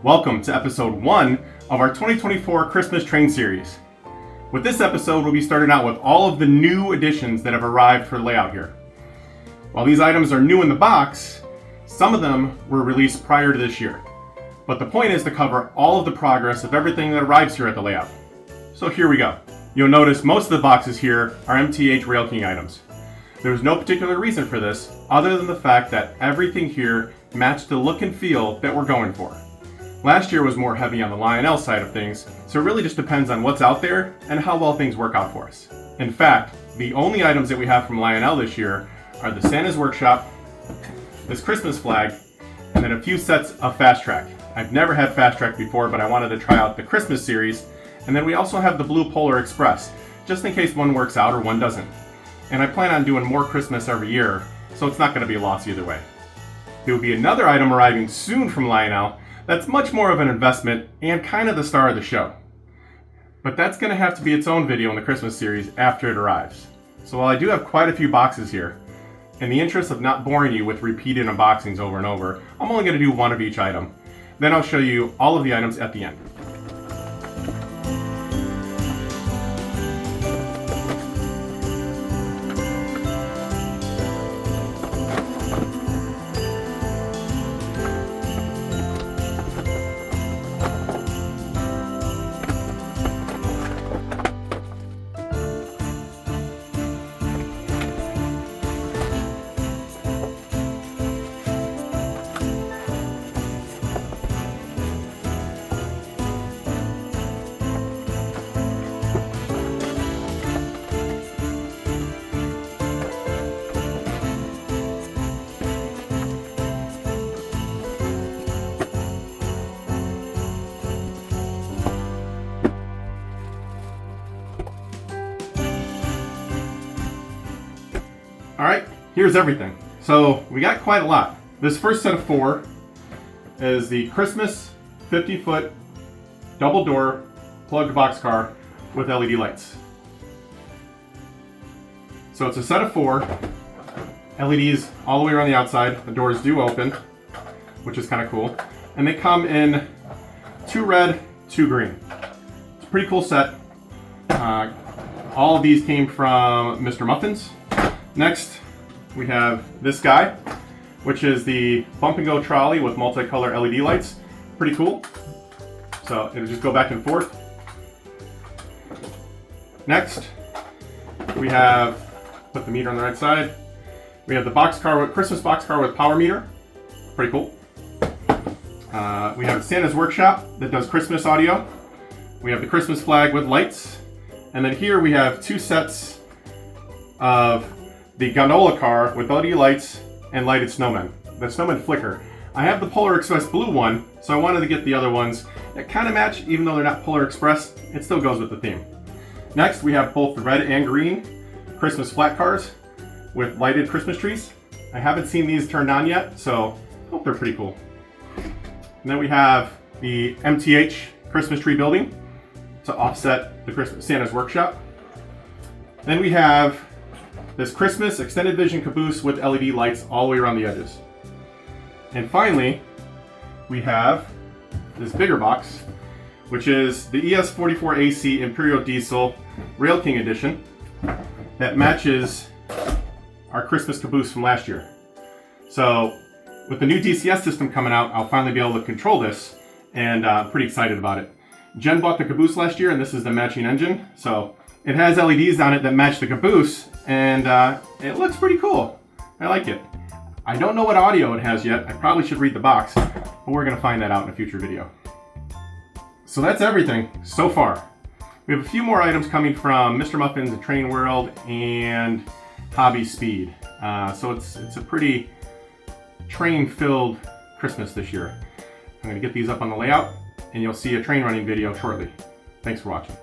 Welcome to episode 1 of our 2024 Christmas Train Series. With this episode, we'll be starting out with all of the new additions that have arrived for layout here. While these items are new in the box, some of them were released prior to this year. But the point is to cover all of the progress of everything that arrives here at the layout. So here we go. You'll notice most of the boxes here are MTH Rail King items. There's no particular reason for this, other than the fact that everything here matched the look and feel that we're going for. Last year was more heavy on the Lionel side of things, so it really just depends on what's out there and how well things work out for us. In fact, the only items that we have from Lionel this year are the Santa's Workshop, this Christmas flag, and then a few sets of Fast Track. I've never had Fast Track before, but I wanted to try out the Christmas series, and then we also have the Blue Polar Express, just in case one works out or one doesn't. And I plan on doing more Christmas every year, so it's not going to be a loss either way. There will be another item arriving soon from Lionel that's much more of an investment and kind of the star of the show. But that's going to have to be its own video in the Christmas series after it arrives. So while I do have quite a few boxes here, in the interest of not boring you with repeated unboxings over and over, I'm only going to do one of each item. Then I'll show you all of the items at the end. Alright, here's everything. So we got quite a lot. This first set of 4 is the Christmas 50-foot double door plugged boxcar with LED lights. So it's a set of 4 LEDs all the way around the outside. The doors do open, which is kind of cool. And they come in 2 red, 2 green. It's a pretty cool set. All of these came from Mr. Muffins. Next, we have this guy, which is the bump and go trolley with multicolor LED lights. Pretty cool. So it'll just go back and forth. Next, we have, put the meter on the right side. We have the Christmas boxcar with power meter. Pretty cool. We have Santa's Workshop that does Christmas audio. We have the Christmas flag with lights. And then here we have 2 sets of the gondola car with LED lights and lighted snowmen. The snowmen flicker. I have the Polar Express blue one, so I wanted to get the other ones that kind of match, even though they're not Polar Express, it still goes with the theme. Next, we have both the red and green Christmas flat cars with lighted Christmas trees. I haven't seen these turned on yet, so I hope they're pretty cool. And then we have the MTH Christmas tree building to offset the Santa's Workshop. Then we have this Christmas extended vision caboose with LED lights all the way around the edges. And finally, we have this bigger box, which is the ES44AC Imperial Diesel Rail King Edition that matches our Christmas caboose from last year. So with the new DCS system coming out, I'll finally be able to control this, and I'm pretty excited about it. Jen bought the caboose last year, and this is the matching engine. So it has LEDs on it that match the caboose, and it looks pretty cool. I like it. I don't know what audio it has yet. I probably should read the box, but we're going to find that out in a future video. So that's everything so far. We have a few more items coming from Mr. Muffins and Train World and Hobby Speed. So it's a pretty train-filled Christmas this year. I'm going to get these up on the layout, and you'll see a train running video shortly. Thanks for watching.